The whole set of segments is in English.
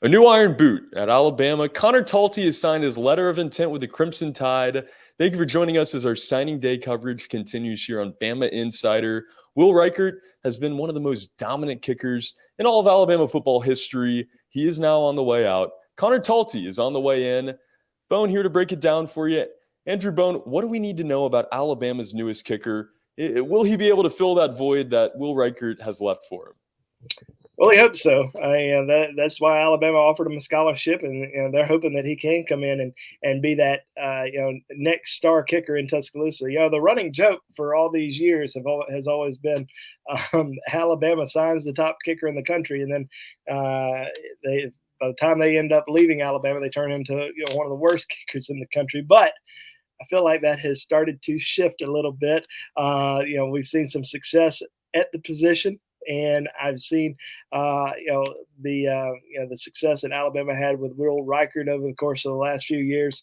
A new iron boot at Alabama. Connor Talty has signed his letter of intent with the Crimson Tide. Thank you for joining us as our signing day coverage continues here on Bama Insider. Will Reichert has been one of the most dominant kickers in all of Alabama football history. He is now on the way out. Connor Talty is on the way in. Bone here to break it down for you. Andrew Bone, what do we need to know about Alabama's newest kicker? Will he be able to fill that void that Will Reichert has left for him? Well, he hopes so. That's why Alabama offered him a scholarship, and they're hoping that he can come in and be that next star kicker in Tuscaloosa. The running joke for all these years has always been Alabama signs the top kicker in the country, and then by the time they end up leaving Alabama, they turn into one of the worst kickers in the country. But I feel like that has started to shift a little bit. We've seen some success at the position. And I've seen, the success that Alabama had with Will Reichert over the course of the last few years.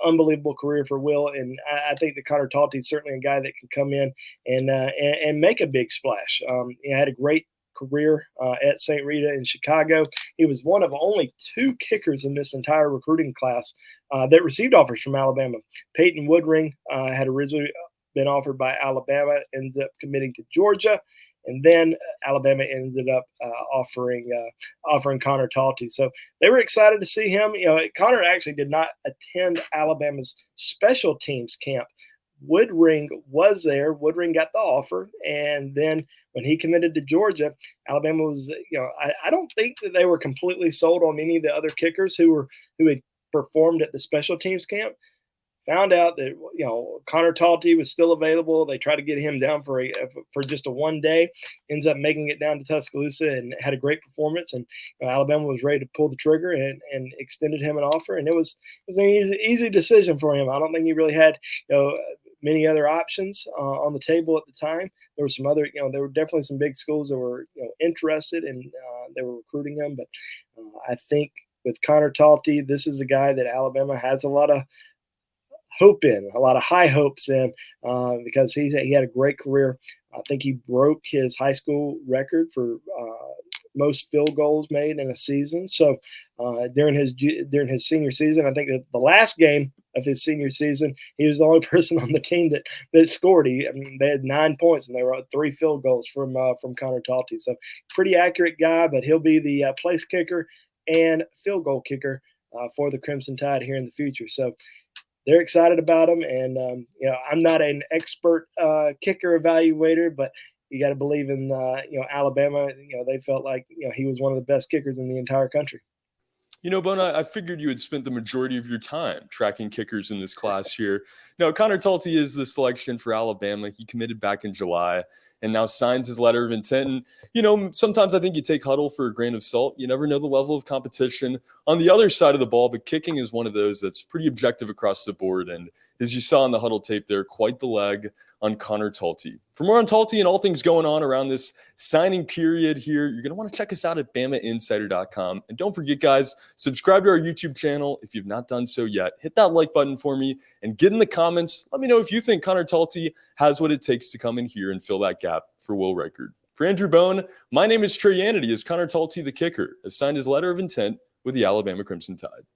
Unbelievable career for Will, and I think that Connor Talty is certainly a guy that can come in and make a big splash. He had a great career at St. Rita in Chicago. He was one of only two kickers in this entire recruiting class that received offers from Alabama. Peyton Woodring had originally been offered by Alabama, ended up committing to Georgia. And then Alabama ended up offering Connor Talty. So they were excited to see him. Connor actually did not attend Alabama's special teams camp. Woodring was there. Woodring got the offer. And then when he committed to Georgia, Alabama was, I don't think that they were completely sold on any of the other kickers who had performed at the special teams camp. Found out that Connor Talty was still available. They tried to get him down for just a one day. Ends up making it down to Tuscaloosa and had a great performance. And Alabama was ready to pull the trigger and extended him an offer. And it was an easy decision for him. I don't think he really had many other options on the table at the time. There were some other there were definitely some big schools that were interested and they were recruiting him. But I think with Connor Talty, this is a guy that Alabama has a lot of high hopes in, because he had a great career. I think he broke his high school record for most field goals made in a season. So during his senior season, I think that the last game of his senior season, he was the only person on the team that scored. They had 9 points and they were 3 field goals from Connor Talty. So pretty accurate guy, but he'll be the place kicker and field goal kicker for the Crimson Tide here in the future. So they're excited about him, and I'm not an expert kicker evaluator, but you got to believe in Alabama. They felt like he was one of the best kickers in the entire country. Bona, I figured you had spent the majority of your time tracking kickers in this class here. No, Connor Talty is the selection for Alabama. He committed back in July and now signs his letter of intent. And, sometimes I think you take Huddle for a grain of salt. You never know the level of competition on the other side of the ball, but kicking is one of those that's pretty objective across the board. And as you saw in the Huddle tape there, quite the leg on Connor Talty. For more on Talty and all things going on around this signing period here, you're going to want to check us out at BamaInsider.com. And don't forget, guys, subscribe to our YouTube channel if you've not done so yet. Hit that like button for me and get in the comments. Let me know if you think Connor Talty has what it takes to come in here and fill that gap for Will Reichert. For Andrew Bone, my name is Trey Yanity as Connor Talty, the kicker, has signed his letter of intent with the Alabama Crimson Tide.